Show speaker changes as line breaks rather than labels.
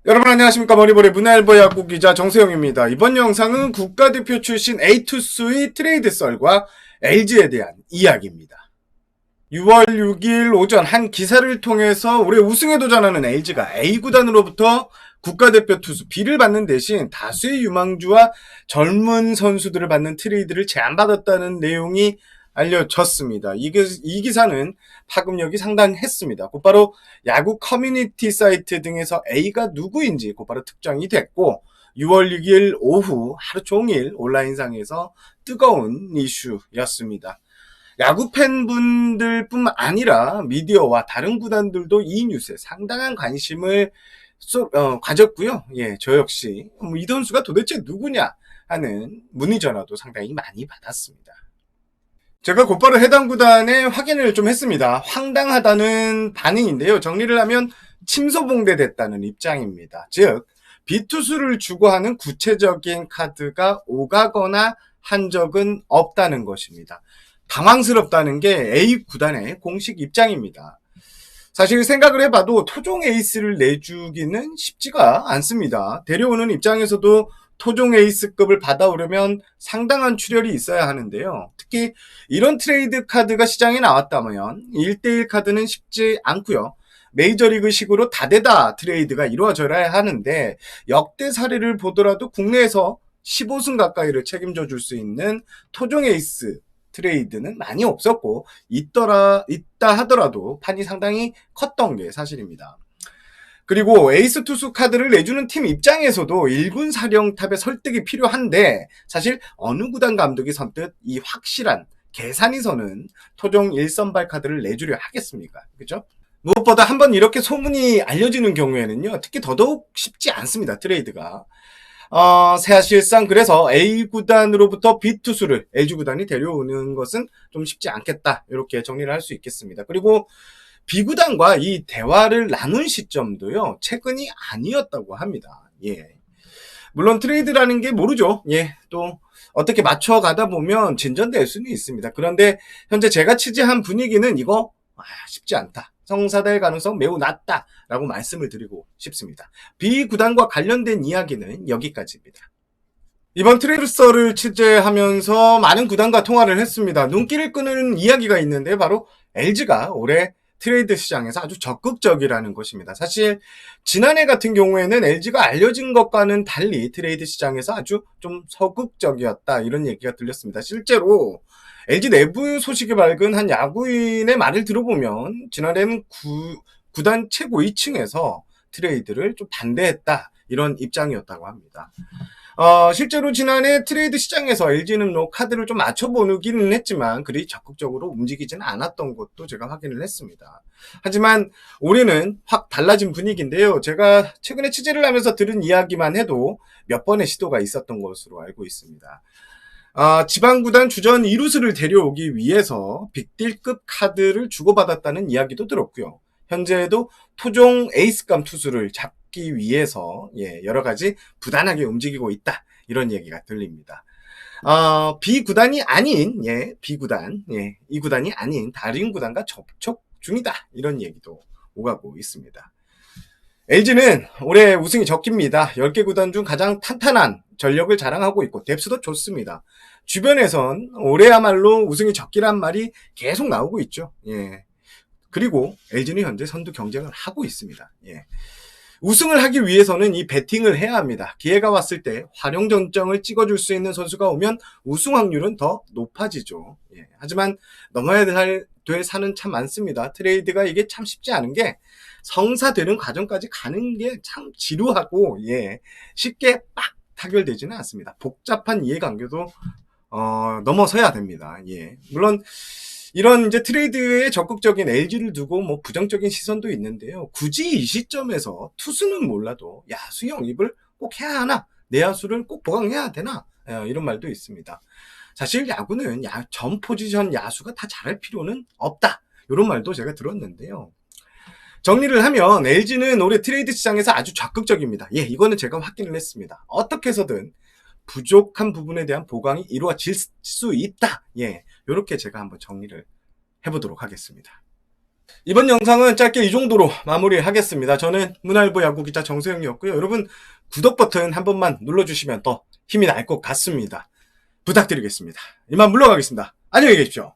여러분 안녕하십니까. 머니볼의 문화일보 야구 기자 정세영입니다. 이번 영상은 국가대표 출신 에이투스의 트레이드 썰과 LG에 대한 이야기입니다. 6월 6일 오전 한 기사를 통해서 올해 우승에 도전하는 LG가 A구단으로부터 국가대표 투수 B를 받는 대신 다수의 유망주와 젊은 선수들을 받는 트레이드를 제안받았다는 내용이 알려졌습니다. 이 기사는 파급력이 상당했습니다. 곧바로 야구 커뮤니티 사이트 등에서 A가 누구인지 곧바로 특정이 됐고 6월 6일 오후 하루 종일 온라인상에서 뜨거운 이슈였습니다. 야구 팬분들 뿐만 아니라 미디어와 다른 구단들도 이 뉴스에 상당한 관심을 가졌고요. 저 역시 이 선수가 도대체 누구냐 하는 문의 전화도 상당히 많이 받았습니다. 제가 곧바로 해당 구단에 확인을 좀 했습니다. 황당하다는 반응인데요. 정리를 하면 침소봉대됐다는 입장입니다. 즉 B투수를 주고 하는 구체적인 카드가 오가거나 한 적은 없다는 것입니다. 당황스럽다는 게 A구단의 공식 입장입니다. 사실 생각을 해봐도 토종 에이스를 내주기는 쉽지가 않습니다. 데려오는 입장에서도 토종 에이스급을 받아오려면 상당한 출혈이 있어야 하는데요. 특히 이런 트레이드 카드가 시장에 나왔다면 1대1 카드는 쉽지 않고요. 메이저리그식으로 다대다 트레이드가 이루어져야 하는데 역대 사례를 보더라도 국내에서 15승 가까이를 책임져 줄 수 있는 토종 에이스 트레이드는 많이 없었고 있다 하더라도 판이 상당히 컸던 게 사실입니다. 그리고 에이스 투수 카드를 내주는 팀 입장에서도 1군 사령탑의 설득이 필요한데 사실 어느 구단 감독이 선뜻 이 확실한 계산이 서는 토종 1선발 카드를 내주려 하겠습니까? 그렇죠? 무엇보다 한번 이렇게 소문이 알려지는 경우에는요. 특히 더더욱 쉽지 않습니다. 트레이드가. 사실상 그래서 A구단으로부터 B투수를 LG구단이 데려오는 것은 좀 쉽지 않겠다. 이렇게 정리를 할 수 있겠습니다. 그리고 B구단과 이 대화를 나눈 시점도요, 최근이 아니었다고 합니다. 물론 트레이드라는 게 모르죠. 또 어떻게 맞춰가다 보면 진전될 수는 있습니다. 그런데 현재 제가 취재한 분위기는 이거 쉽지 않다. 성사될 가능성 매우 낮다라고 말씀을 드리고 싶습니다. B구단과 관련된 이야기는 여기까지입니다. 이번 트레이드 썰을 취재하면서 많은 구단과 통화를 했습니다. 눈길을 끄는 이야기가 있는데 바로 LG가 올해 트레이드 시장에서 아주 적극적이라는 것입니다. 사실 지난해 같은 경우에는 LG가 알려진 것과는 달리 트레이드 시장에서 아주 좀 서극적이었다 이런 얘기가 들렸습니다. 실제로 LG 내부 소식이 밝은 한 야구인의 말을 들어보면 지난해는 구단 최고 2층에서 트레이드를 좀 반대했다 이런 입장이었다고 합니다. 실제로 지난해 트레이드 시장에서 LG는 카드를 좀 맞춰보기는 했지만 그리 적극적으로 움직이지는 않았던 것도 제가 확인을 했습니다. 하지만 올해는 확 달라진 분위기인데요. 제가 최근에 취재를 하면서 들은 이야기만 해도 몇 번의 시도가 있었던 것으로 알고 있습니다. 지방구단 주전 2루수를 데려오기 위해서 빅딜급 카드를 주고받았다는 이야기도 들었고요. 현재에도 토종 에이스감 투수를 잡기 위해서 여러 가지 부단하게 움직이고 있다 이런 얘기가 들립니다. B구단이 아닌 B구단 이 구단이 아닌 다른 구단과 접촉 중이다 이런 얘기도 오가고 있습니다. LG는 올해 우승이 적깁니다. 10개 구단 중 가장 탄탄한 전력을 자랑하고 있고 뎁스도 좋습니다. 주변에선 올해야말로 우승이 적기란 말이 계속 나오고 있죠. 그리고 LG는 현재 선두 경쟁을 하고 있습니다. 우승을 하기 위해서는 이 배팅을 해야 합니다. 기회가 왔을 때 활용 전정을 찍어줄 수 있는 선수가 오면 우승 확률은 더 높아지죠. 하지만 넘어야 될 산은 참 많습니다. 트레이드가 이게 참 쉽지 않은 게 성사되는 과정까지 가는 게 참 지루하고 쉽게 빡 타결되지는 않습니다. 복잡한 이해관계도 넘어서야 됩니다. 물론 이런 이제 트레이드에 적극적인 LG를 두고 부정적인 시선도 있는데요. 굳이 이 시점에서 투수는 몰라도 야수 영입을 꼭 해야 하나? 내야수를 꼭 보강해야 되나? 이런 말도 있습니다. 사실 야구는 전 포지션 야수가 다 잘할 필요는 없다. 이런 말도 제가 들었는데요. 정리를 하면 LG는 올해 트레이드 시장에서 아주 적극적입니다. 이거는 제가 확인을 했습니다. 어떻게 해서든 부족한 부분에 대한 보강이 이루어질 수 있다. 예, 요렇게 제가 한번 정리를 해보도록 하겠습니다. 이번 영상은 짧게 이 정도로 마무리하겠습니다. 저는 문화일보 야구기자 정세영이었고요. 여러분 구독 버튼 한 번만 눌러주시면 더 힘이 날 것 같습니다. 부탁드리겠습니다. 이만 물러가겠습니다. 안녕히 계십시오.